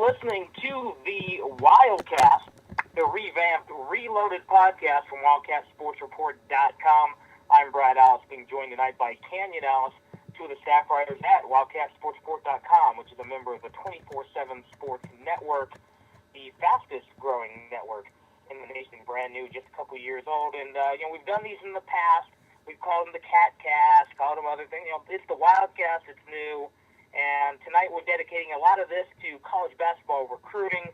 listening to the Wildcast, the revamped, reloaded podcast from WildcatSportsReport.com. I'm Brad Allis, being joined tonight by Canyon Allis, two of the staff writers at WildcatSportsReport.com, which is a member of the 24/7 Sports Network, the fastest-growing network in the nation, brand new, just a couple years old. And, we've done these in the past. We've called them the Catcast, called them other things. It's the Wildcast, it's new. And tonight we're dedicating a lot of this to college basketball recruiting.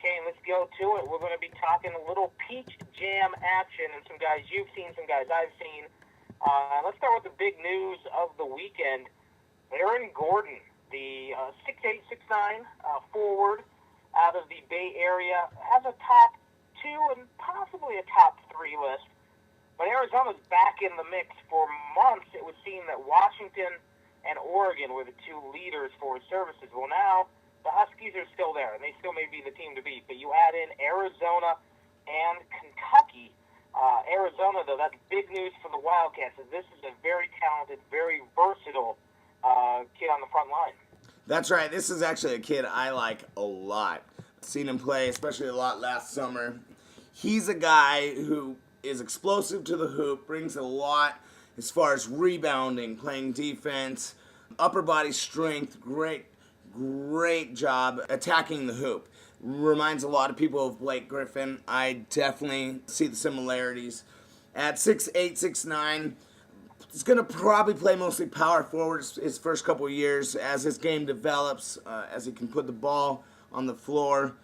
Kane, let's go to it. We're going to be talking a little peach jam action and some guys you've seen, some guys I've seen. Let's start with the big news of the weekend. Aaron Gordon, the 6'8", 6'9", forward out of the Bay Area, has a top 2 and possibly a top 3 list. But Arizona's back in the mix. For months, it would seem that Washington and Oregon were the two leaders for his services. Well, now the Huskies are still there, and they still may be the team to beat. But you add in Arizona and Kentucky. Arizona, though, that's big news for the Wildcats. This is a very talented, very versatile kid on the front line. That's right. This is actually a kid I like a lot. Seen him play, especially a lot last summer. He's a guy who is explosive to the hoop, brings a lot as far as rebounding, playing defense, upper body strength, great job attacking the hoop. Reminds a lot of people of Blake Griffin. I definitely see the similarities. At 6'8", 6'9", he's going to probably play mostly power forward his first couple of years as his game develops, as he can put the ball on the floor,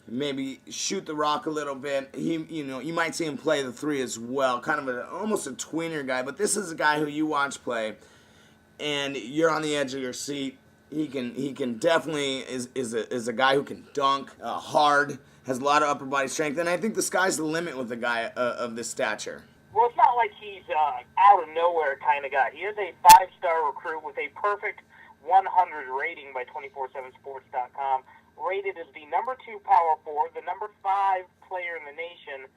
maybe shoot the rock a little bit. You might see him play the 3 as well, kind of almost a tweener guy. But this is a guy who you watch play, and you're on the edge of your seat. He can definitely is a guy who can dunk hard, has a lot of upper body strength, and I think the sky's the limit with a guy of this stature. Well, it's not like he's out of nowhere kind of guy. He is a 5-star recruit with a perfect 100 rating by 247sports.com. Rated as the number 2 power forward, the number 5 player in the nation,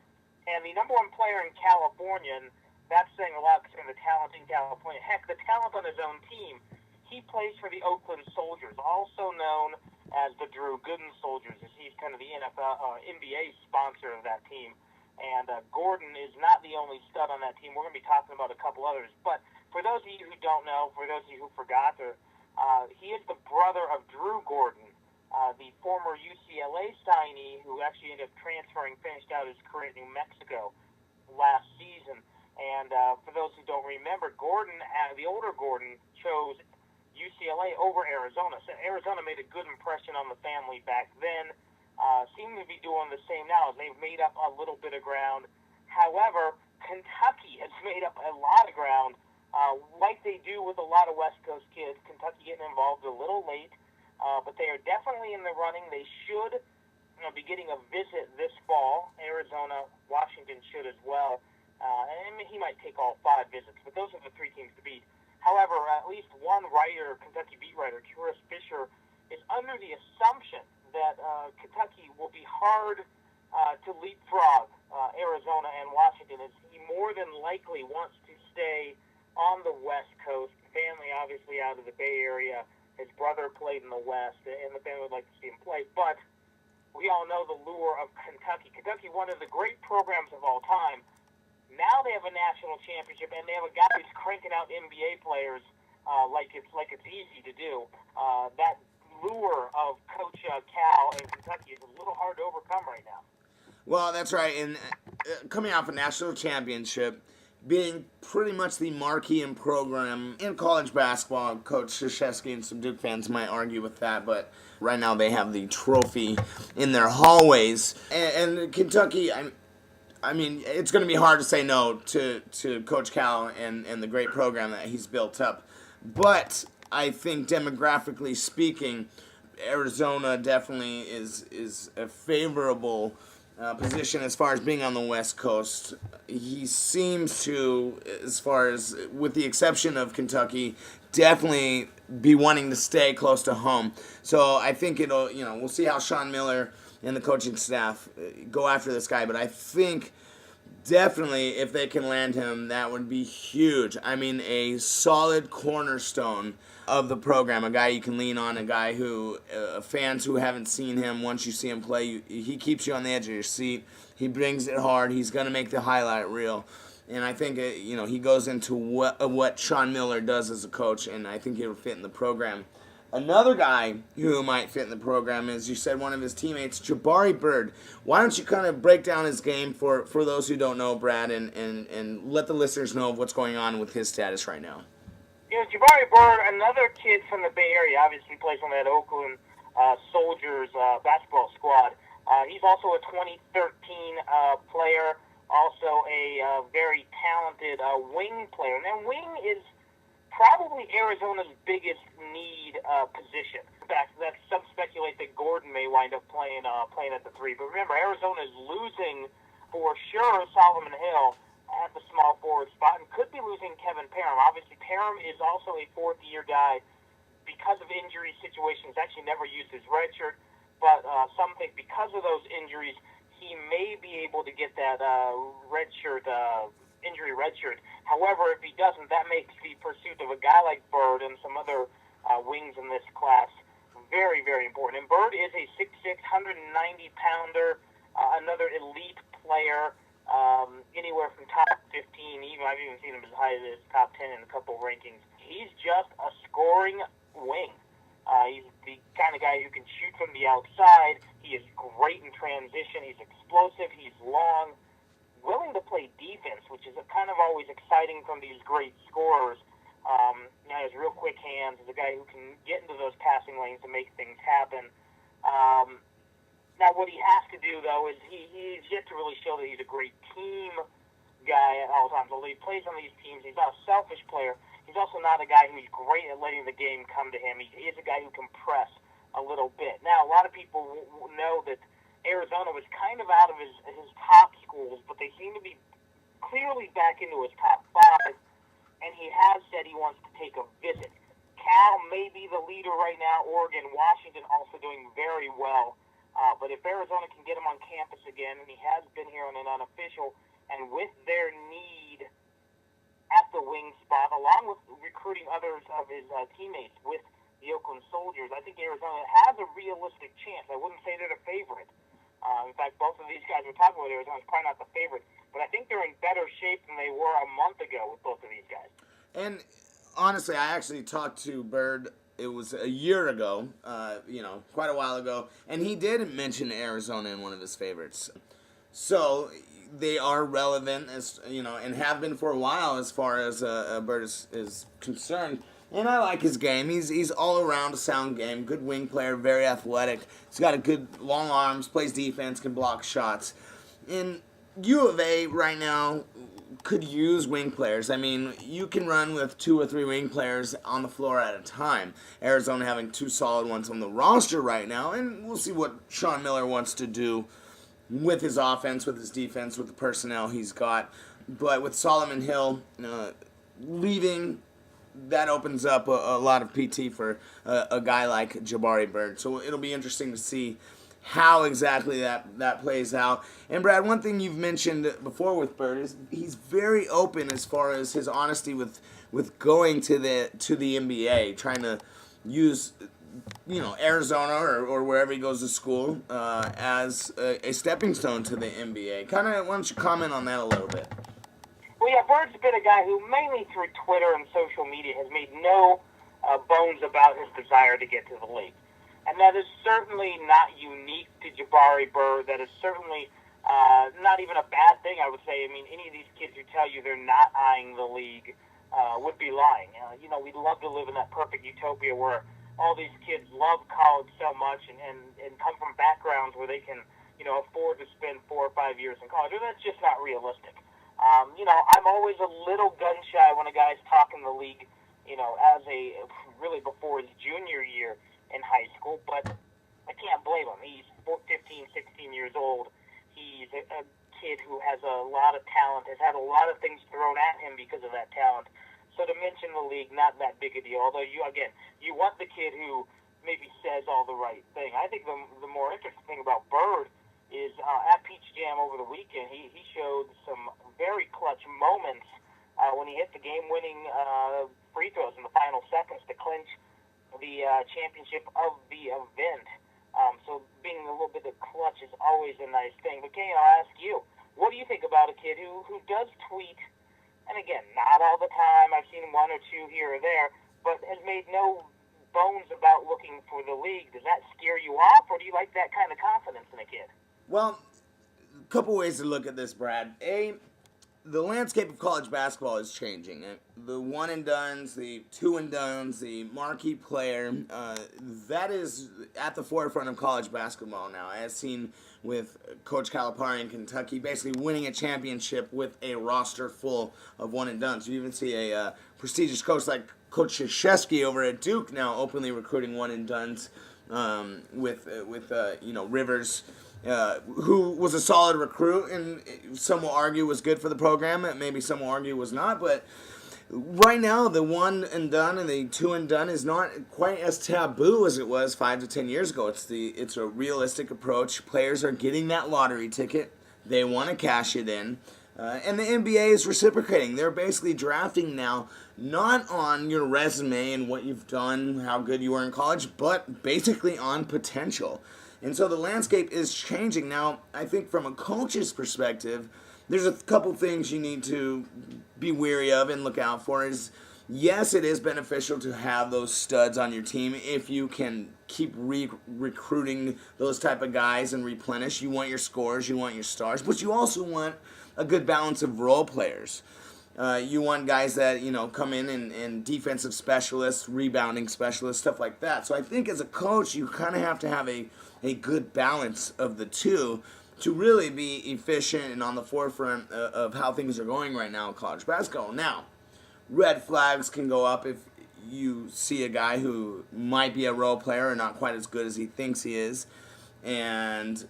and the number 1 player in California. And that's saying a lot considering the talent in California. Heck, the talent on his own team. He plays for the Oakland Soldiers, also known as the Drew Gooden Soldiers, as he's kind of the NBA sponsor of that team. And Gordon is not the only stud on that team. We're going to be talking about a couple others. But for those of you who don't know, for those of you who forgot, he is the brother of Drew Gordon, the former UCLA signee who actually ended up transferring, finished out his career in New Mexico last season. And for those who don't remember, Gordon, the older Gordon, chose UCLA over Arizona. So Arizona made a good impression on the family back then. Seem to be doing the same now. They've made up a little bit of ground. However, Kentucky has made up a lot of ground, like they do with a lot of West Coast kids. Kentucky getting involved a little late, but they are definitely in the running. They should be getting a visit this fall. Arizona, Washington should as well. And he might take all 5 visits, but those are the 3 teams to beat. However, at least one writer, Kentucky beat writer, Chris Fisher, is under the assumption that Kentucky will be hard to leapfrog Arizona and Washington, as he more than likely wants to stay on the West Coast. Family obviously out of the Bay Area. His brother played in the West, and the family would like to see him play. But we all know the lure of Kentucky. Kentucky, one of the great programs of all time. Now they have a national championship, and they have a guy who's cranking out NBA players like it's easy to do. That lure of Coach Cal in Kentucky is a little hard to overcome right now. Well, that's right. And coming off a national championship, being pretty much the marquee in program in college basketball, Coach Krzyzewski and some Duke fans might argue with that, but right now they have the trophy in their hallways. And Kentucky, I mean, it's going to be hard to say no to Coach Cal and the great program that he's built up. But I think demographically speaking, Arizona definitely is a favorable position as far as being on the West Coast. He seems to, as far as, with the exception of Kentucky, definitely be wanting to stay close to home. So I think it'll, we'll see how Sean Miller and the coaching staff go after this guy, but I think Definitely, if they can land him, that would be huge. I mean, a solid cornerstone of the program, a guy you can lean on, a guy who fans who haven't seen him, once you see him play, he keeps you on the edge of your seat. He brings it hard. He's going to make the highlight reel. And I think, he goes into what Sean Miller does as a coach, and I think he'll fit in the program. Another guy who might fit in the program is, you said, one of his teammates, Jabari Bird. Why don't you kind of break down his game for those who don't know, Brad, and let the listeners know of what's going on with his status right now? Jabari Bird, another kid from the Bay Area, obviously plays on that Oakland Soldiers basketball squad. He's also a 2013 player, also a very talented wing player. And wing is probably Arizona's biggest need position. In fact, some speculate that Gordon may wind up playing at the 3. But remember, Arizona is losing for sure Solomon Hill at the small forward spot, and could be losing Kevin Parham. Obviously, Parham is also a fourth-year guy because of injury situations. Actually, never used his red shirt, but some think because of those injuries, he may be able to get that injury red shirt. However, if he doesn't, that makes the pursuit of a guy like Bird and some other wings in this class very, very important. And Bird is a 6'6", 190-pounder, another elite player, anywhere from top 15. I've even seen him as high as top 10 in a couple of rankings. He's just a scoring wing. He's the kind of guy who can shoot from the outside. He is great in transition. He's explosive. He's long, willing to play defense, which is kind of always exciting from these great scorers. He has real quick hands. He's a guy who can get into those passing lanes and make things happen. Now, what he has to do, though, is he's yet to really show that he's a great team guy at all times. Although he plays on these teams, he's not a selfish player. He's also not a guy who's great at letting the game come to him. He is a guy who can press a little bit. Now, a lot of people know that Arizona was kind of out of his top schools, but they seem to be clearly back into his top 5, and he has said he wants to take a visit. Cal may be the leader right now. Oregon, Washington also doing very well. But if Arizona can get him on campus again, and he has been here on an unofficial, and with their need at the wing spot, along with recruiting others of his teammates with the Oakland Soldiers, I think Arizona has a realistic chance. I wouldn't say they're the favorite. In fact, both of these guys we're talking about, Arizona's probably not the favorite, but I think they're in better shape than they were a month ago with both of these guys. And honestly, I actually talked to Bird. It was a year ago, quite a while ago, and he did mention Arizona in one of his favorites. So they are relevant, as and have been for a while as far as Bird is concerned. And I like his game. He's all around a sound game. Good wing player, very athletic. He's got a good long arms, plays defense, can block shots. And U of A right now could use wing players. I mean, you can run with 2 or 3 wing players on the floor at a time. Arizona having 2 solid ones on the roster right now, and we'll see what Sean Miller wants to do with his offense, with his defense, with the personnel he's got. But with Solomon Hill leaving, that opens up a lot of PT for a guy like Jabari Bird. So it'll be interesting to see how exactly that plays out. And Brad, one thing you've mentioned before with Bird is he's very open as far as his honesty with going to the NBA, trying to use Arizona or wherever he goes to school as a stepping stone to the NBA. Why don't you comment on that a little bit? Well, yeah, Bird's been a guy who mainly through Twitter and social media has made no bones about his desire to get to the league. And that is certainly not unique to Jabari Bird. That is certainly not even a bad thing, I would say. I mean, any of these kids who tell you they're not eyeing the league would be lying. We'd love to live in that perfect utopia where all these kids love college so much and come from backgrounds where they can, afford to spend 4 or 5 years in college. Well, that's just not realistic. I'm always a little gun-shy when a guy's talking the league, as really before his junior year in high school, but I can't blame him. He's 15, 16 years old. He's a kid who has a lot of talent, has had a lot of things thrown at him because of that talent. So to mention the league, not that big a deal. Although, you want the kid who maybe says all the right thing. I think the more interesting thing about Bird is at Peach Jam over the weekend. He showed some very clutch moments when he hit the game-winning free throws in the final seconds to clinch the championship of the event. So being a little bit of clutch is always a nice thing. But Kenny, I'll ask you, what do you think about a kid who does tweet, and again, not all the time, I've seen one or two here or there, but has made no bones about looking for the league? Does that scare you off, or do you like that kind of confidence in a kid? Well, a couple ways to look at this, Brad. The landscape of college basketball is changing. The one and dones, the two and dones, the marquee player, that is at the forefront of college basketball now, as seen with Coach Calipari in Kentucky, basically winning a championship with a roster full of one and dones. You even see a prestigious coach like Coach Krzyzewski over at Duke now openly recruiting one and dones with Rivers. Who was a solid recruit, and some will argue was good for the program, maybe some will argue was not, but right now the one and done and the two and done is not quite as taboo as it was 5 to 10 years ago. It's a realistic approach. Players are getting that lottery ticket. They want to cash it in. And the NBA is reciprocating. They're basically drafting now, not on your resume and what you've done, how good you were in college, but basically on potential. And so the landscape is changing. Now, I think from a coach's perspective, there's a couple things you need to be wary of and look out for. Is yes, it is beneficial to have those studs on your team if you can keep recruiting those type of guys and replenish. You want your scorers, you want your stars, but you also want a good balance of role players. You want guys that, come in and defensive specialists, rebounding specialists, stuff like that. So I think as a coach, you kind of have to have a good balance of the two to really be efficient and on the forefront of how things are going right now in college basketball. Now, red flags can go up if you see a guy who might be a role player or not quite as good as he thinks he is, and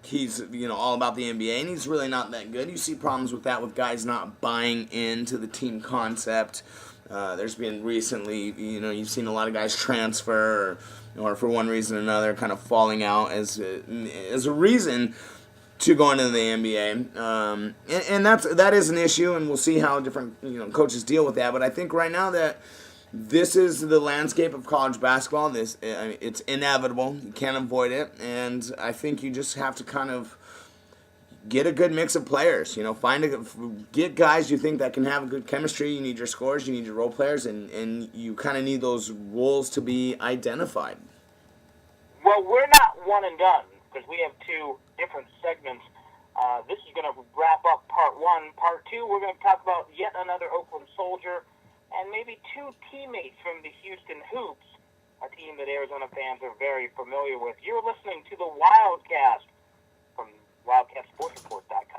he's all about the NBA, and he's really not that good. You see problems with that with guys not buying into the team concept. There's been recently, you've seen a lot of guys transfer or for one reason or another kind of falling out as a reason to go into the NBA. And that is an issue, and we'll see how different coaches deal with that. But I think right now that this is the landscape of college basketball. It's inevitable. You can't avoid it. And I think you just have to kind of get a good mix of players. Get guys you think that can have a good chemistry. You need your scorers, you need your role players, and you kind of need those roles to be identified. Well, we're not one and done because we have two different segments. This is going to wrap up part one. Part two, we're going to talk about yet another Oakland Soldier and maybe two teammates from the Houston Hoops, a team that Arizona fans are very familiar with. You're listening to the Wildcast from WildcatSportsReport.com.